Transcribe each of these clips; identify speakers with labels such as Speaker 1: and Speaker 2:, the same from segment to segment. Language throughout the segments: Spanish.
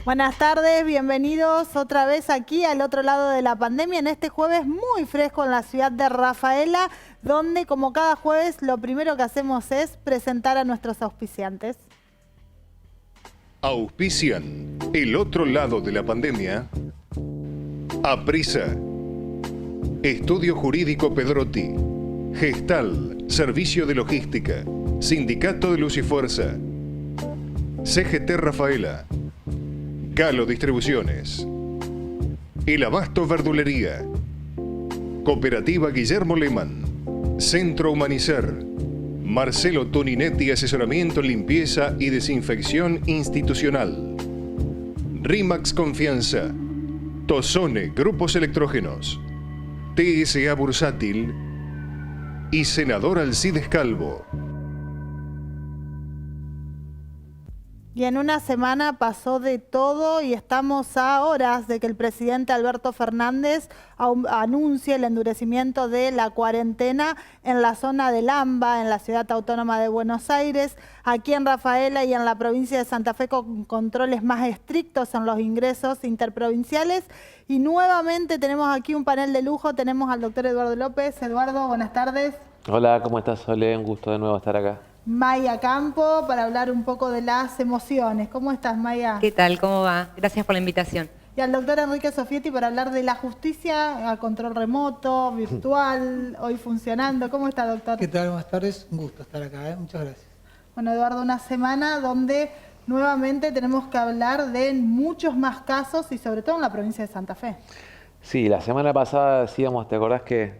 Speaker 1: Buenas tardes, bienvenidos otra vez aquí al otro lado de la pandemia en este jueves muy fresco en la ciudad de Rafaela, donde como cada jueves lo primero que hacemos es presentar a nuestros auspiciantes.
Speaker 2: Auspician El Otro Lado de la Pandemia. Aprisa. Estudio Jurídico Pedrotti. Gestal, Servicio de Logística. Sindicato de Luz y Fuerza. CGT Rafaela. Galo Distribuciones. El Abasto Verdulería. Cooperativa Guillermo Lehmann. Centro Humanizar. Marcelo Toninetti, asesoramiento, limpieza y desinfección institucional. RIMAX Confianza. Tozone, Grupos Electrógenos. TSA Bursátil. Y Senador Alcides Calvo.
Speaker 1: Y en una semana pasó de todo y estamos a horas de que el presidente Alberto Fernández anuncie el endurecimiento de la cuarentena en la zona del AMBA, en la Ciudad Autónoma de Buenos Aires, aquí en Rafaela y en la provincia de Santa Fe con controles más estrictos en los ingresos interprovinciales. Y nuevamente tenemos aquí un panel de lujo, tenemos al doctor Eduardo López. Eduardo, buenas tardes.
Speaker 3: Hola, ¿cómo estás, Sole? Un gusto de nuevo estar acá.
Speaker 1: Maya Campo, para hablar un poco de las emociones. ¿Cómo estás, Maya?
Speaker 4: ¿Qué tal? ¿Cómo va? Gracias por la invitación.
Speaker 1: Y al doctor Enrique Sofietti para hablar de la justicia a control remoto, virtual, hoy funcionando. ¿Cómo está, doctor?
Speaker 5: ¿Qué tal? Buenas tardes. Un gusto estar acá, ¿eh? Muchas gracias.
Speaker 1: Bueno, Eduardo, una semana donde nuevamente tenemos que hablar de muchos más casos y sobre todo en la provincia de Santa Fe.
Speaker 3: Sí, la semana pasada decíamos, ¿te acordás que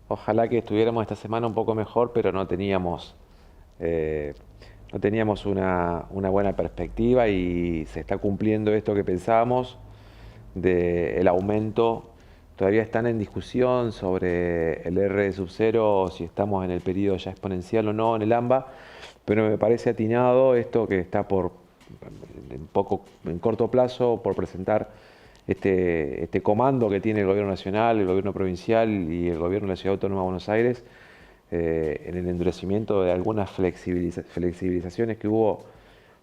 Speaker 3: ojalá que estuviéramos esta semana un poco mejor, pero no teníamos una buena perspectiva y se está cumpliendo esto que pensábamos del aumento? Todavía están en discusión sobre el R sub 0, si estamos en el periodo ya exponencial o no en el AMBA, pero me parece atinado esto que está en corto plazo por presentar este comando que tiene el gobierno nacional, el gobierno provincial y el gobierno de la Ciudad Autónoma de Buenos Aires, en el endurecimiento de algunas flexibilizaciones que hubo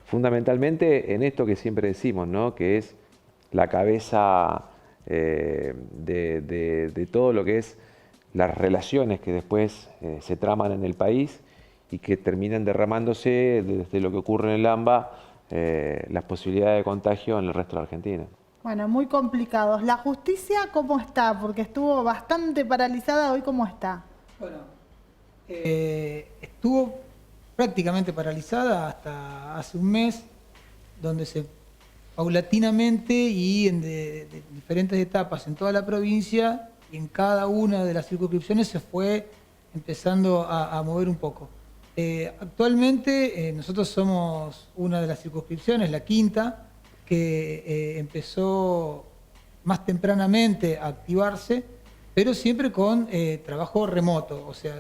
Speaker 3: fundamentalmente en esto que siempre decimos, ¿no? Que es la cabeza de todo lo que es las relaciones que después se traman en el país y que terminan derramándose desde lo que ocurre en el AMBA, las posibilidades de contagio en el resto de la Argentina.
Speaker 1: Bueno, muy complicados. ¿La justicia cómo está? Porque estuvo bastante paralizada, ¿hoy cómo está?
Speaker 5: Bueno, estuvo prácticamente paralizada hasta hace un mes, donde se paulatinamente y en de diferentes etapas en toda la provincia y en cada una de las circunscripciones se fue empezando a mover un poco. Actualmente nosotros somos una de las circunscripciones, la quinta, que empezó más tempranamente a activarse, pero siempre con trabajo remoto, o sea,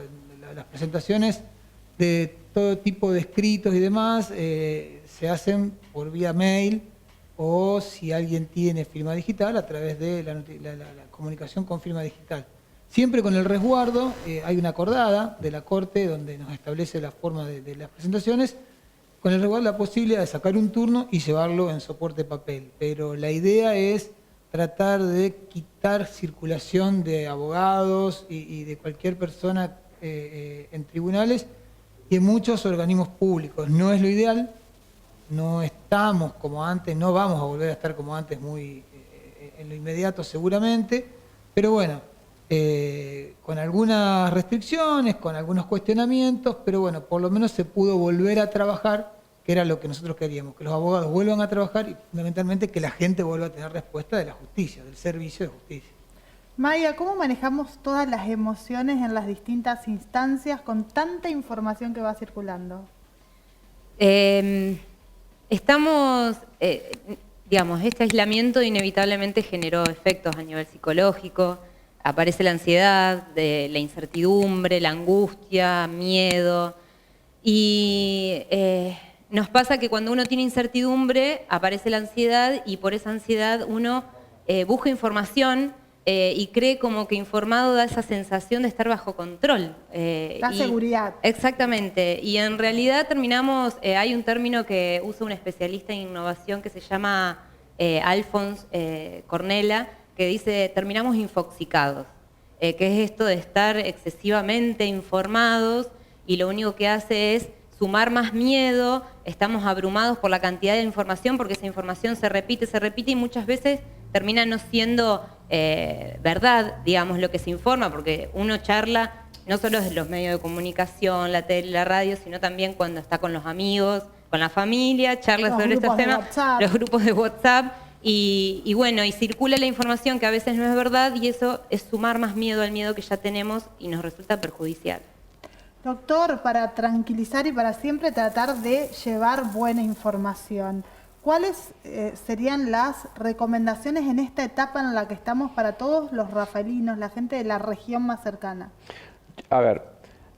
Speaker 5: las presentaciones de todo tipo de escritos y demás se hacen por vía mail o si alguien tiene firma digital a través de la comunicación con firma digital. Siempre con el resguardo, hay una acordada de la Corte donde nos establece la forma de las presentaciones, con el resguardo la posibilidad de sacar un turno y llevarlo en soporte papel. Pero la idea es tratar de quitar circulación de abogados y de cualquier persona en tribunales y en muchos organismos públicos. No es lo ideal, no estamos como antes, no vamos a volver a estar como antes muy en lo inmediato seguramente, pero bueno, con algunas restricciones, con algunos cuestionamientos, pero bueno, por lo menos se pudo volver a trabajar, que era lo que nosotros queríamos, que los abogados vuelvan a trabajar y fundamentalmente que la gente vuelva a tener respuesta de la justicia, del servicio de justicia.
Speaker 1: Maya, ¿cómo manejamos todas las emociones en las distintas instancias con tanta información que va circulando?
Speaker 4: Estamos, digamos, este aislamiento inevitablemente generó efectos a nivel psicológico, aparece la ansiedad, la incertidumbre, la angustia, miedo, y nos pasa que cuando uno tiene incertidumbre aparece la ansiedad y por esa ansiedad uno busca información y cree como que informado da esa sensación de estar bajo control.
Speaker 1: La seguridad.
Speaker 4: Exactamente. Y en realidad terminamos, hay un término que usa un especialista en innovación que se llama Alphonse Cornella, que dice, terminamos infoxicados, que es esto de estar excesivamente informados y lo único que hace es sumar más miedo, estamos abrumados por la cantidad de información porque esa información se repite y muchas veces termina no siendo verdad, digamos, lo que se informa, porque uno charla no solo desde los medios de comunicación, la tele, la radio, sino también cuando está con los amigos, con la familia, charla sobre estos temas, los grupos de WhatsApp, y bueno, y circula la información que a veces no es verdad y eso es sumar más miedo al miedo que ya tenemos y nos resulta perjudicial.
Speaker 1: Doctor, para tranquilizar y para siempre tratar de llevar buena información, ¿cuáles serían las recomendaciones en esta etapa en la que estamos para todos los rafaelinos, la gente de la región más cercana?
Speaker 3: A ver,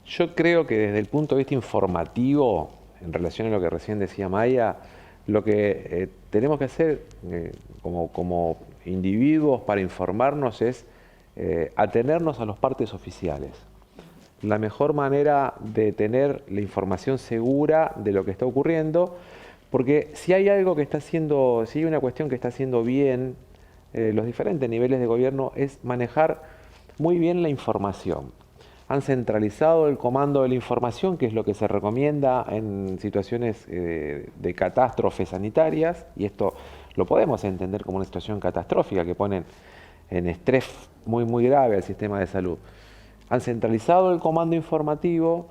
Speaker 3: yo creo que desde el punto de vista informativo, en relación a lo que recién decía Maya, lo que tenemos que hacer como individuos para informarnos es atenernos a los partes oficiales. La mejor manera de tener la información segura de lo que está ocurriendo, porque si hay algo que está haciendo, si hay una cuestión que está haciendo bien los diferentes niveles de gobierno, es manejar muy bien la información. Han centralizado el comando de la información, que es lo que se recomienda en situaciones de catástrofes sanitarias, y esto lo podemos entender como una situación catastrófica que ponen en estrés muy grave al sistema de salud. Han centralizado el comando informativo,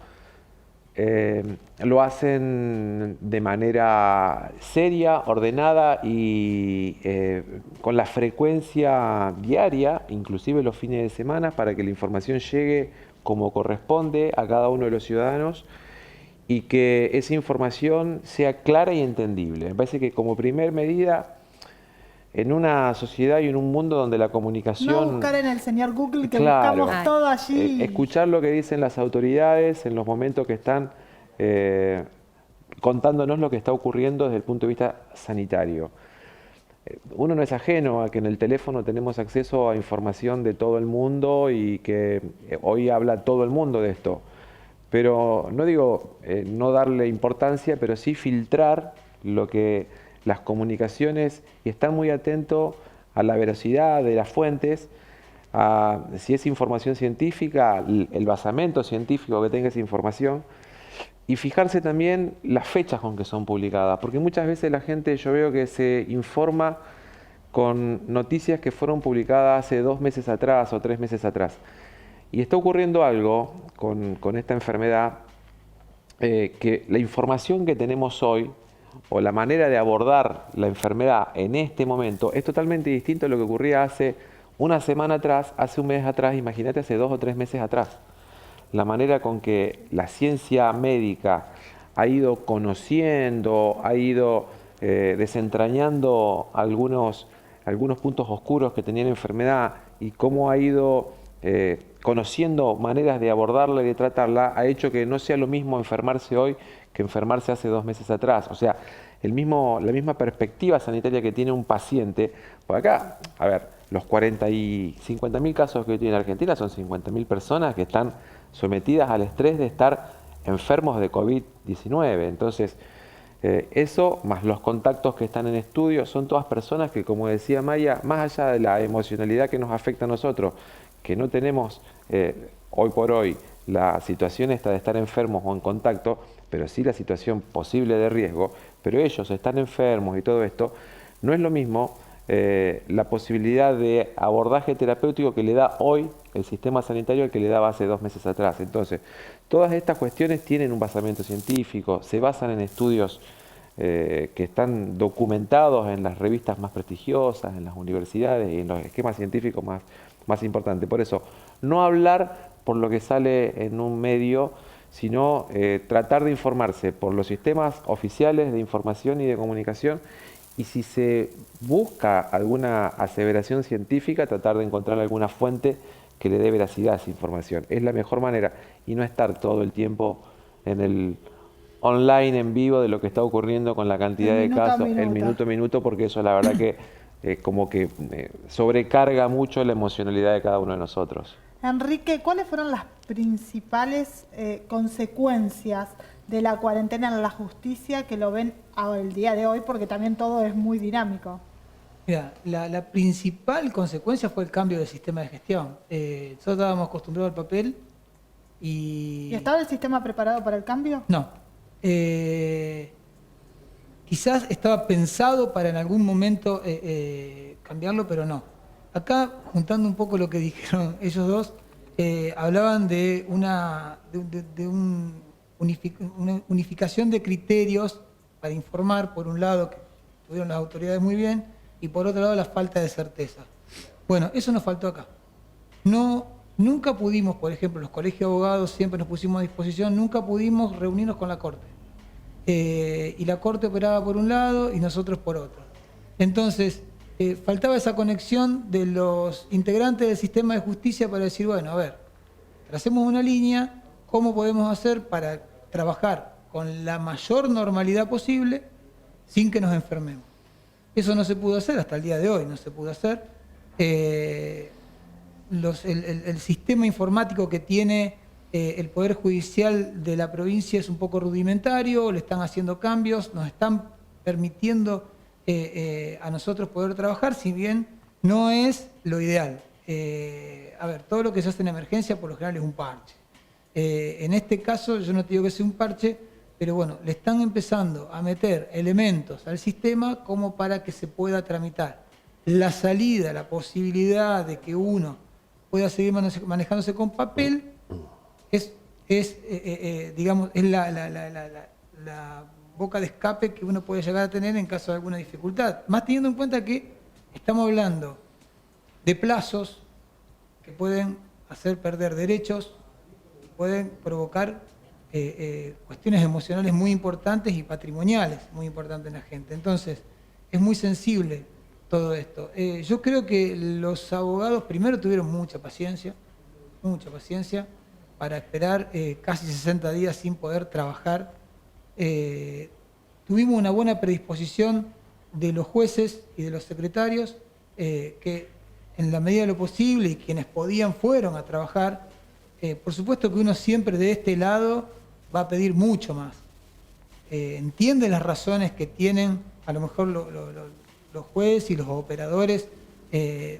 Speaker 3: lo hacen de manera seria, ordenada y con la frecuencia diaria, inclusive los fines de semana, para que la información llegue como corresponde a cada uno de los ciudadanos y que esa información sea clara y entendible. Me parece que como primer medida, en una sociedad y en un mundo donde la comunicación...
Speaker 1: No buscar en el señor Google que
Speaker 3: claro,
Speaker 1: buscamos todo allí.
Speaker 3: Escuchar lo que dicen las autoridades en los momentos que están contándonos lo que está ocurriendo desde el punto de vista sanitario. Uno no es ajeno a que en el teléfono tenemos acceso a información de todo el mundo y que hoy habla todo el mundo de esto. Pero no digo no darle importancia, pero sí filtrar lo que las comunicaciones y estar muy atento a la veracidad de las fuentes, a si es información científica, el basamento científico que tenga esa información, y fijarse también las fechas con que son publicadas, porque muchas veces la gente, yo veo que se informa con noticias que fueron publicadas hace 2 meses atrás o 3 meses atrás. Y está ocurriendo algo con esta enfermedad, que la información que tenemos hoy, o la manera de abordar la enfermedad en este momento, es totalmente distinto a lo que ocurría hace una semana atrás, hace un mes atrás, imagínate hace 2 o 3 meses atrás. La manera con que la ciencia médica ha ido conociendo, ha ido desentrañando algunos puntos oscuros que tenía la enfermedad y cómo ha ido conociendo maneras de abordarla y de tratarla, ha hecho que no sea lo mismo enfermarse hoy que enfermarse hace 2 meses atrás. O sea, la misma perspectiva sanitaria que tiene un paciente. Por acá, a ver, los 40 y 50.000 casos que tiene Argentina son 50.000 personas que están sometidas al estrés de estar enfermos de COVID-19. Entonces, eso, más los contactos que están en estudio, son todas personas que, como decía Maya, más allá de la emocionalidad que nos afecta a nosotros, que no tenemos hoy por hoy la situación esta de estar enfermos o en contacto, pero sí la situación posible de riesgo, pero ellos están enfermos y todo esto, no es lo mismo la posibilidad de abordaje terapéutico que le da hoy el sistema sanitario al que le daba hace 2 meses atrás. Entonces, todas estas cuestiones tienen un basamento científico, se basan en estudios que están documentados en las revistas más prestigiosas, en las universidades y en los esquemas científicos más importantes. Por eso, no hablar por lo que sale en un medio, sino tratar de informarse por los sistemas oficiales de información y de comunicación, y si se busca alguna aseveración científica, tratar de encontrar alguna fuente que le dé veracidad a esa información. Es la mejor manera, y no estar todo el tiempo en el online, en vivo, de lo que está ocurriendo con la cantidad de casos, el minuto a minuto, porque eso la verdad que como que sobrecarga mucho la emocionalidad de cada uno de nosotros.
Speaker 1: Enrique, ¿cuáles fueron las principales consecuencias de la cuarentena en la justicia que lo ven el día de hoy? Porque también todo es muy dinámico.
Speaker 5: Mira, la principal consecuencia fue el cambio del sistema de gestión. Nosotros estábamos acostumbrados al papel
Speaker 1: ¿Y estaba el sistema preparado para el cambio?
Speaker 5: No. Quizás estaba pensado para en algún momento cambiarlo, pero no. Acá, juntando un poco lo que dijeron ellos dos, hablaban de una unificación de criterios para informar, por un lado, que tuvieron las autoridades muy bien, y por otro lado, la falta de certeza. Bueno, eso nos faltó acá. Nunca pudimos, por ejemplo, los colegios de abogados siempre nos pusimos a disposición, nunca pudimos reunirnos con la Corte. Y la Corte operaba por un lado y nosotros por otro. Entonces, faltaba esa conexión de los integrantes del sistema de justicia para decir, bueno, a ver, tracemos una línea, ¿cómo podemos hacer para trabajar con la mayor normalidad posible sin que nos enfermemos? Eso no se pudo hacer, hasta el día de hoy no se pudo hacer. El sistema informático que tiene el Poder Judicial de la provincia es un poco rudimentario, le están haciendo cambios, nos están permitiendo a nosotros poder trabajar, si bien no es lo ideal. A ver, todo lo que se hace en emergencia por lo general es un parche. En este caso yo no te digo que sea un parche, pero bueno, le están empezando a meter elementos al sistema como para que se pueda tramitar. La salida, la posibilidad de que uno pueda seguir manejándose con papel es la boca de escape que uno puede llegar a tener en caso de alguna dificultad. Más teniendo en cuenta que estamos hablando de plazos que pueden hacer perder derechos, pueden provocar cuestiones emocionales muy importantes y patrimoniales muy importantes en la gente. Entonces, es muy sensible todo esto. Yo creo que los abogados primero tuvieron mucha paciencia para esperar casi 60 días sin poder trabajar. Tuvimos una buena predisposición de los jueces y de los secretarios que en la medida de lo posible y quienes podían fueron a trabajar. Por supuesto que uno siempre de este lado va a pedir mucho más. Entiende las razones que tienen a lo mejor los jueces y los operadores,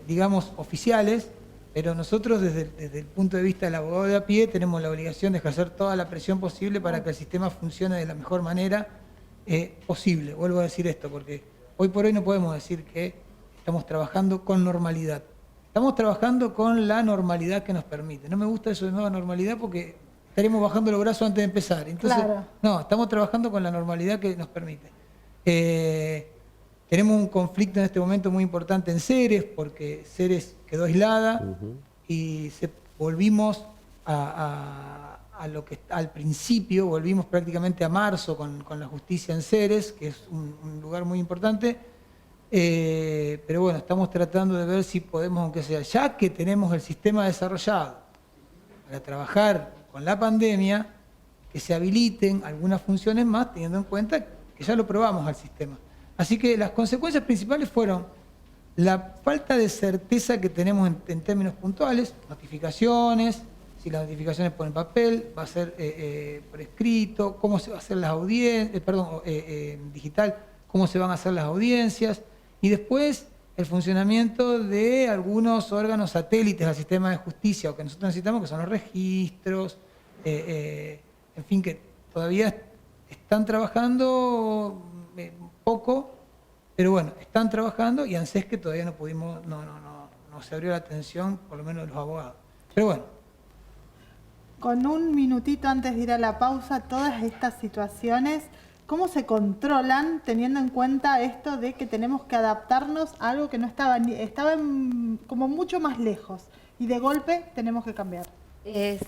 Speaker 5: digamos, oficiales, pero nosotros desde el punto de vista del abogado de a pie tenemos la obligación de ejercer toda la presión posible para que el sistema funcione de la mejor manera posible. Vuelvo a decir esto, porque hoy por hoy no podemos decir que estamos trabajando con normalidad. Estamos trabajando con la normalidad que nos permite. No me gusta eso de nueva normalidad porque estaríamos bajando los brazos antes de empezar. Entonces, claro. No, estamos trabajando con la normalidad que nos permite. Tenemos un conflicto en este momento muy importante en Ceres, porque Ceres quedó aislada y volvimos a lo que al principio, volvimos prácticamente a marzo con la justicia en Ceres, que es un lugar muy importante. Pero bueno, estamos tratando de ver si podemos, aunque sea, ya que tenemos el sistema desarrollado para trabajar con la pandemia, que se habiliten algunas funciones más, teniendo en cuenta que ya lo probamos al sistema. Así que las consecuencias principales fueron la falta de certeza que tenemos en términos puntuales, notificaciones, si las notificaciones por el papel, va a ser por escrito, cómo se va a hacer las audiencias, digital, cómo se van a hacer las audiencias, y después el funcionamiento de algunos órganos satélites al sistema de justicia, o que nosotros necesitamos, que son los registros, en fin, que todavía están trabajando poco, pero bueno, están trabajando, y ANSES que todavía no pudimos, no se abrió la atención, por lo menos de los abogados. Pero bueno.
Speaker 1: Con un minutito antes de ir a la pausa, todas estas situaciones, ¿cómo se controlan teniendo en cuenta esto de que tenemos que adaptarnos a algo que no estaba como mucho más lejos y de golpe tenemos que cambiar?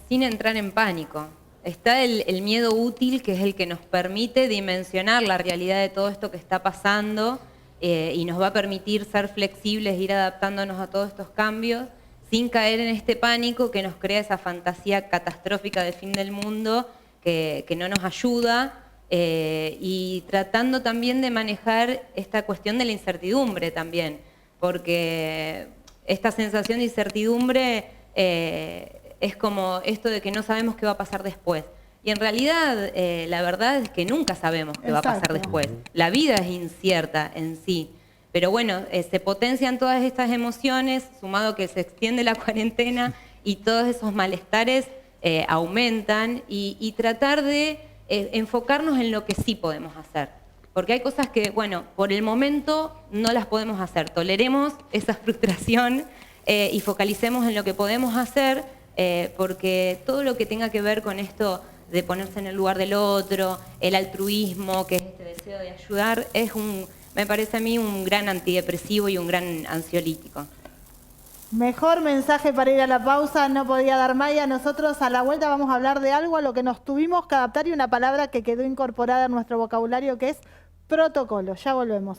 Speaker 4: Sin entrar en pánico. Está el miedo útil, que es el que nos permite dimensionar la realidad de todo esto que está pasando y nos va a permitir ser flexibles, ir adaptándonos a todos estos cambios, sin caer en este pánico que nos crea esa fantasía catastrófica de fin del mundo que no nos ayuda, y tratando también de manejar esta cuestión de la incertidumbre también, porque esta sensación de incertidumbre es como esto de que no sabemos qué va a pasar después. Y en realidad, la verdad es que nunca sabemos qué va a pasar después. La vida es incierta en sí. Pero bueno, se potencian todas estas emociones, sumado que se extiende la cuarentena y todos esos malestares aumentan, y tratar de enfocarnos en lo que sí podemos hacer. Porque hay cosas que, bueno, por el momento no las podemos hacer. Toleremos esa frustración y focalicemos en lo que podemos hacer, porque todo lo que tenga que ver con esto de ponerse en el lugar del otro, el altruismo, que es este deseo de ayudar, me parece a mí un gran antidepresivo y un gran ansiolítico.
Speaker 1: Mejor mensaje para ir a la pausa no podía dar Maya. Nosotros a la vuelta vamos a hablar de algo a lo que nos tuvimos que adaptar y una palabra que quedó incorporada en nuestro vocabulario, que es protocolo. Ya volvemos.